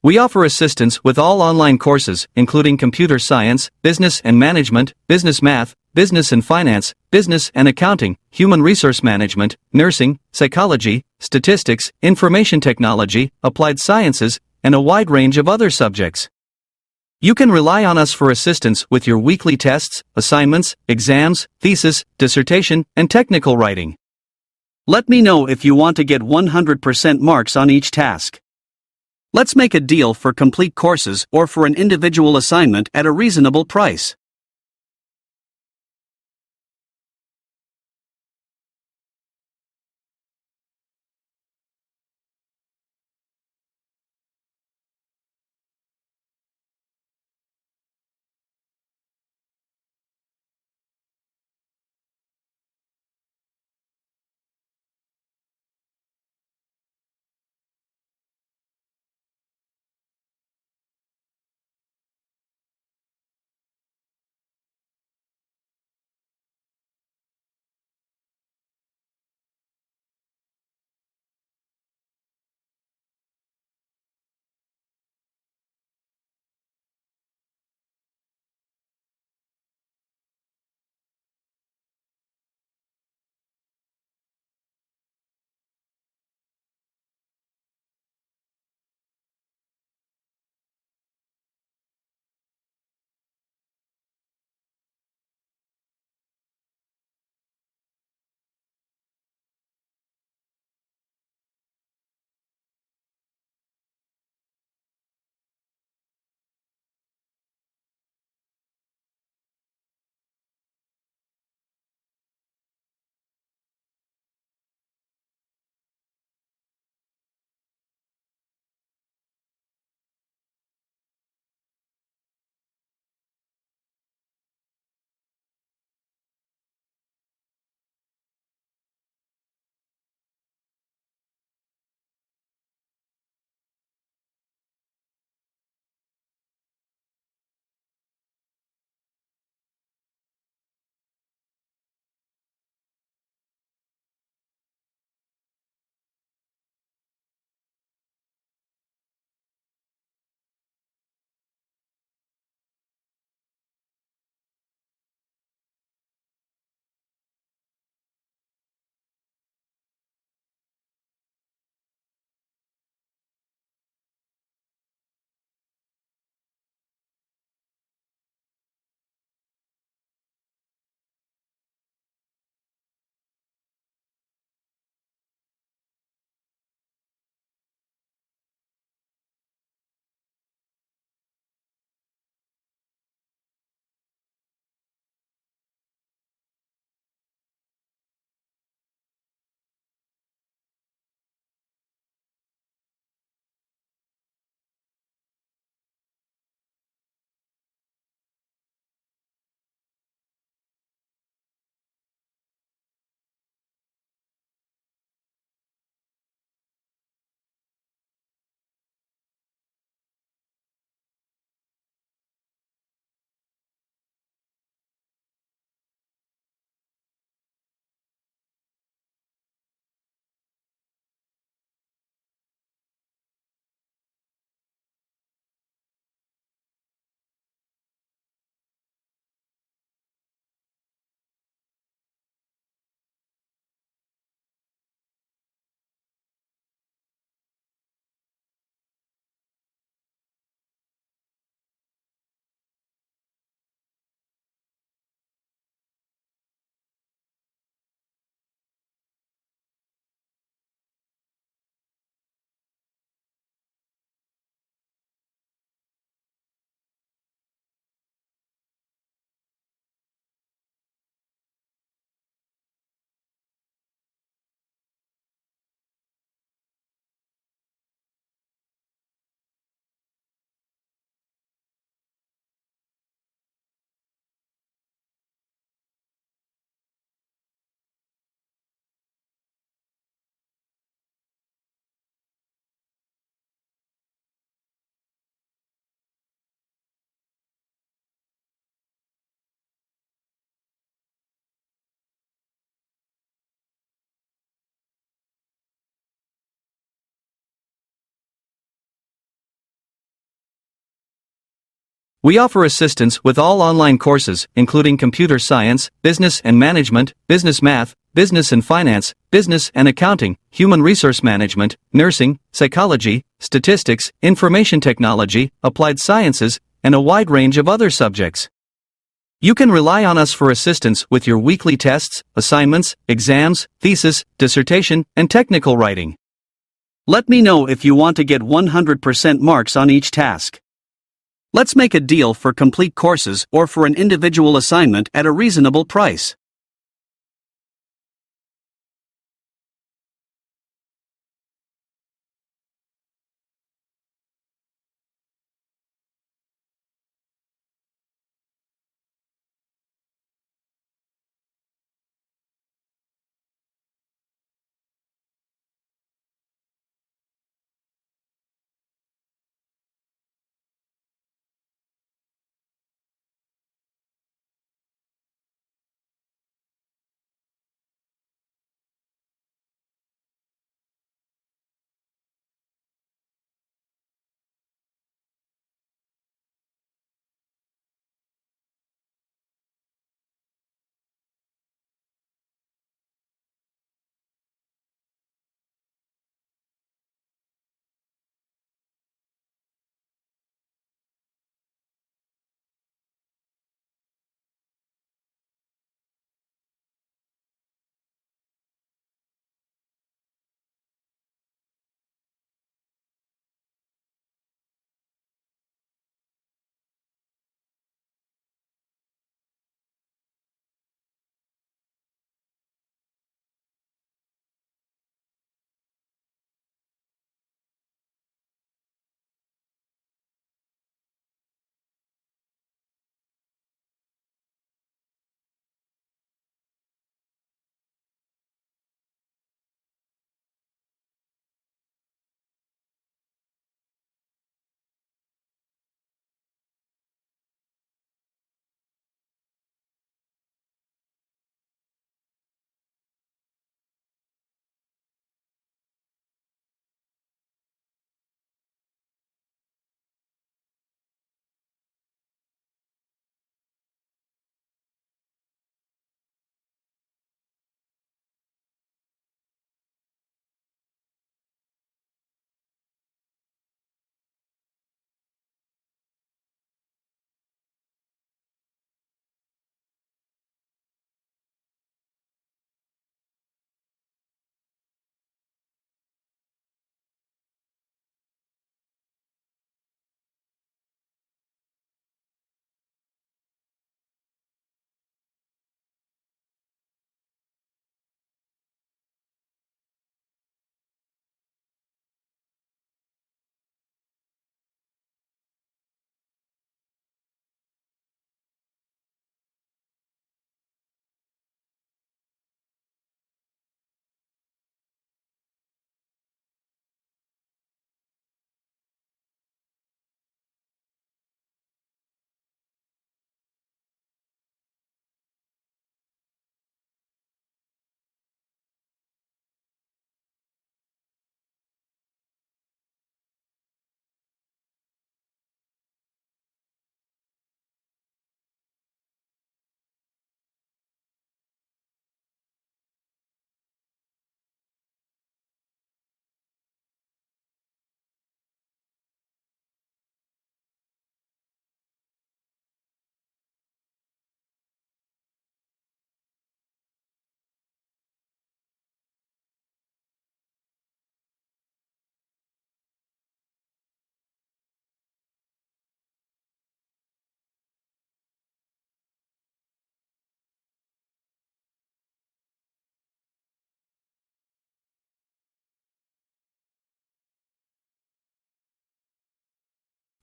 We offer assistance with all online courses, including computer science, business and management, business math, business and finance, business and accounting, human resource management, nursing, psychology, statistics, information technology, applied sciences, and a wide range of other subjects. You can rely on us for assistance with your weekly tests, assignments, exams, thesis, dissertation, and technical writing. Let me know if you want to get 100% marks on each task. Let's make a deal for complete courses or for an individual assignment at a reasonable price. We offer assistance with all online courses, including computer science, business and management, business math, business and finance, business and accounting, human resource management, nursing, psychology, statistics, information technology, applied sciences, and a wide range of other subjects. You can rely on us for assistance with your weekly tests, assignments, exams, thesis, dissertation, and technical writing. Let me know if you want to get 100% marks on each task. Let's make a deal for complete courses or for an individual assignment at a reasonable price.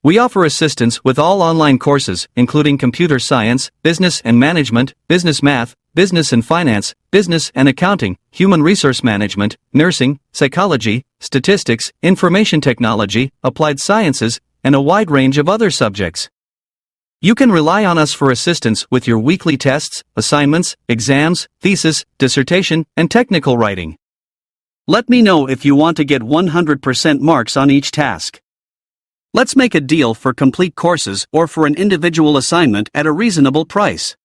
We offer assistance with all online courses, including computer science, business and management, business math, business and finance, business and accounting, human resource management, nursing, psychology, statistics, information technology, applied sciences, and a wide range of other subjects. You can rely on us for assistance with your weekly tests, assignments, exams, thesis, dissertation, and technical writing. Let me know if you want to get 100% marks on each task. Let's make a deal for complete courses or for an individual assignment at a reasonable price.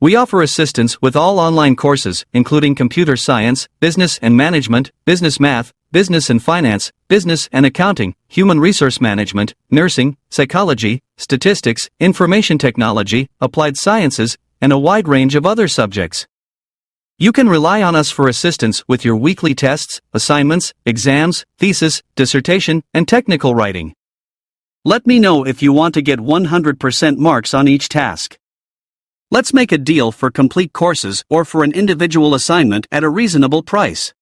We offer assistance with all online courses, including computer science, business and management, business math, business and finance, business and accounting, human resource management, nursing, psychology, statistics, information technology, applied sciences, and a wide range of other subjects. You can rely on us for assistance with your weekly tests, assignments, exams, thesis, dissertation, and technical writing. Let me know if you want to get 100% marks on each task. Let's make a deal for complete courses or for an individual assignment at a reasonable price.